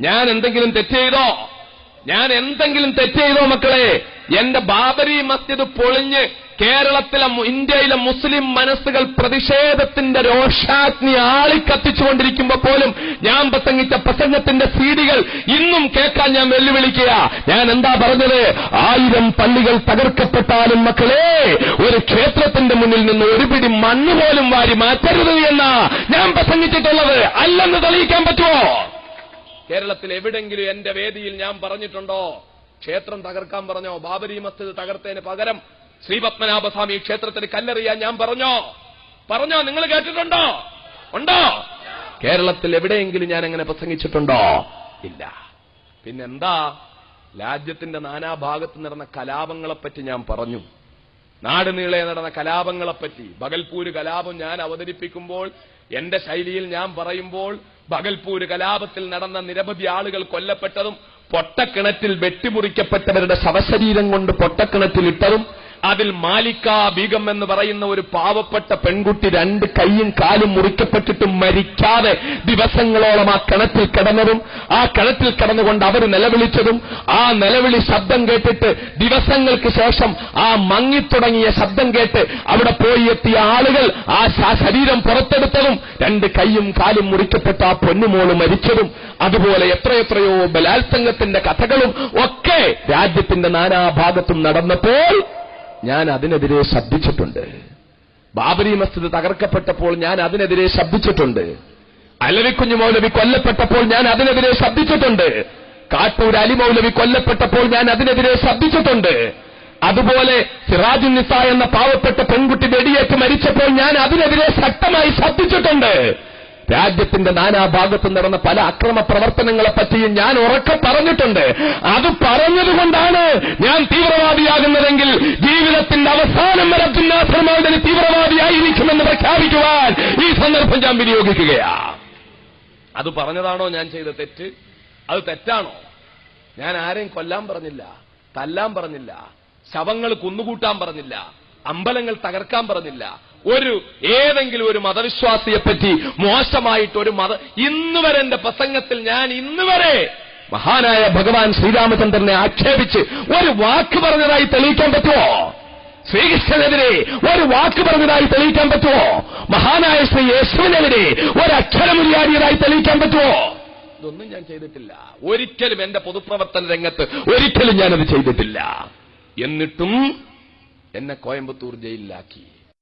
ഞാൻ എന്തെങ്കിലും തെറ്റ് ചെയ്തോ മക്കളെ? എന്റെ ബാബരി മസ്ജിദ് പൊളിഞ്ഞ് കേരളത്തിലെ ഇന്ത്യയിലെ മുസ്ലിം മനസ്സുകൾ പ്രതിഷേധത്തിന്റെ രോഷാഗ്നി ആളിക്കത്തിച്ചുകൊണ്ടിരിക്കുമ്പോ പോലും ഞാൻ പ്രസംഗിച്ച പ്രസംഗത്തിന്റെ സീഡികൾ ഇന്നും കേൾക്കാൻ ഞാൻ വെല്ലുവിളിക്കുക. ഞാൻ എന്താ പറഞ്ഞത്? 1000 പള്ളികൾ തകർക്കപ്പെട്ടാലും മക്കളെ, ഒരു ക്ഷേത്രത്തിന്റെ മുന്നിൽ നിന്ന് ഒരു പിടി മണ്ണ് പോലും വാരി മാറ്റരുത് എന്നാ ഞാൻ പ്രസംഗിച്ചിട്ടുള്ളത്. അല്ലെന്ന് തെളിയിക്കാൻ പറ്റുമോ? കേരളത്തിൽ എവിടെങ്കിലും എന്റെ വേദിയിൽ ഞാൻ പറഞ്ഞിട്ടുണ്ടോ? ക്ഷേത്രം തകർക്കാൻ പറഞ്ഞോ? ബാബരി മസ്ജിദ് തകർത്തതിന് പകരം ശ്രീപത്മനാഭസ്വാമി ക്ഷേത്രത്തിന് കല്ലെറിയാൻ ഞാൻ പറഞ്ഞോ? നിങ്ങൾ കേട്ടിട്ടുണ്ടോ? ഉണ്ടോ? കേരളത്തിൽ എവിടെയെങ്കിലും ഞാൻ അങ്ങനെ പ്രസംഗിച്ചിട്ടുണ്ടോ? ഇല്ല. പിന്നെന്താ? രാജ്യത്തിന്റെ നാനാഭാഗത്ത് നടന്ന കലാപങ്ങളെപ്പറ്റി ഞാൻ പറഞ്ഞു. നാട് നീളെ നടന്ന കലാപങ്ങളെപ്പറ്റി. ഭഗൽപൂര് കലാപം ഞാൻ അവതരിപ്പിക്കുമ്പോൾ എന്റെ ശൈലിയിൽ ഞാൻ പറയുമ്പോൾ ഭഗൽപൂര് കലാപത്തിൽ നടന്ന നിരവധി ആളുകൾ കൊല്ലപ്പെട്ടതും പൊട്ടക്കിണറ്റിൽ വെട്ടിമുറിക്കപ്പെട്ടവരുടെ ശവശരീരം കൊണ്ട് പൊട്ടക്കിണറ്റിലിട്ടതും അതിൽ മാലിക്ക ബീഗം എന്ന് പറയുന്ന ഒരു പാവപ്പെട്ട പെൺകുട്ടി 2 കൈയും കാലും മുറിക്കപ്പെട്ടിട്ടും മരിക്കാതെ ദിവസങ്ങളോളം ആ കിണറ്റിൽ കിടന്നതും ആ കിണറ്റിൽ കിടന്നുകൊണ്ട് അവർ നിലവിളിച്ചതും ആ നിലവിളി ശബ്ദം കേട്ടിട്ട് ദിവസങ്ങൾക്ക് ശേഷം ആ മങ്ങിത്തുടങ്ങിയ ശബ്ദം കേട്ട് അവിടെ പോയി എത്തിയ ആളുകൾ ആ ശരീരം പുറത്തെടുത്തതും 2 കൈയും കാലും മുറിക്കപ്പെട്ട ആ പൊന്നുമോള് മരിച്ചതും അതുപോലെ എത്രയെത്രയോ ബലാത്സംഗത്തിന്റെ കഥകളും ഒക്കെ രാജ്യത്തിന്റെ നാനാഭാഗത്തും നടന്നപ്പോൾ ഞാൻ അതിനെതിരെ ശബ്ദിച്ചിട്ടുണ്ട്. ബാബരി മസ്ജിദ് തകർക്കപ്പെട്ടപ്പോൾ ഞാൻ അതിനെതിരെ ശബ്ദിച്ചിട്ടുണ്ട്. അലവിക്കുഞ്ഞു മൗലവി കൊല്ലപ്പെട്ടപ്പോൾ ഞാൻ അതിനെതിരെ ശബ്ദിച്ചിട്ടുണ്ട്. കാട്ടൂർ അലി മൗലവി കൊല്ലപ്പെട്ടപ്പോൾ ഞാൻ അതിനെതിരെ ശബ്ദിച്ചിട്ടുണ്ട്. അതുപോലെ സിറാജുന്നിസ എന്ന പാവപ്പെട്ട പെൺകുട്ടി വെടിയേറ്റ് മരിച്ചപ്പോൾ ഞാൻ അതിനെതിരെ ശക്തമായി ശബ്ദിച്ചിട്ടുണ്ട്. രാജ്യത്തിന്റെ നാനാഭാഗത്തും നടന്ന പല അക്രമ പ്രവർത്തനങ്ങളെപ്പറ്റിയും ഞാൻ ഉറക്കെ പറഞ്ഞിട്ടുണ്ട്. അത് പറഞ്ഞതുകൊണ്ടാണ് ഞാൻ തീവ്രവാദിയാകുന്നതെങ്കിൽ ജീവിതത്തിന്റെ അവസാനം വരെ അബ്ദുൽ തീവ്രവാദിയായിരിക്കുമെന്ന് പ്രഖ്യാപിക്കുവാൻ ഈ സന്ദർഭം ഞാൻ വിനിയോഗിക്കുകയാ. അത് പറഞ്ഞതാണോ ഞാൻ ചെയ്ത തെറ്റ്? അത് തെറ്റാണോ? ഞാൻ ആരെയും കൊല്ലാൻ പറഞ്ഞില്ല, തല്ലാൻ പറഞ്ഞില്ല, ശവങ്ങൾ കുന്നുകൂട്ടാൻ പറഞ്ഞില്ല, അമ്പലങ്ങൾ തകർക്കാൻ പറഞ്ഞില്ല. ഏതെങ്കിലും ഒരു മതവിശ്വാസിയെപ്പറ്റി മോശമായിട്ടൊരു ഇന്നുവരെ എന്റെ പ്രസംഗത്തിൽ ഞാൻ ഇന്നുവരെ മഹാനായ ഭഗവാൻ ശ്രീരാമചന്ദ്രനെ ആക്ഷേപിച്ച് ഒരു വാക്ക് പറഞ്ഞതായി തെളിയിക്കാൻ പറ്റുമോ? ശ്രീകൃഷ്ണനെതിരെ ഒരു വാക്ക് പറഞ്ഞതായി തെളിയിക്കാൻ പറ്റുമോ? മഹാനായ ശ്രീ യേശുവിനെതിരെ ഒരക്ഷരമുരിയാടിയതായി തെളിയിക്കാൻ പറ്റുമോ? ഇതൊന്നും ഞാൻ ചെയ്തിട്ടില്ല. ഒരിക്കലും എന്റെ പൊതുപ്രവർത്തന രംഗത്ത് ഒരിക്കലും ഞാനത് ചെയ്തിട്ടില്ല. എന്നിട്ടും എന്നെ കോയമ്പത്തൂർ ജയിലിലാക്കി.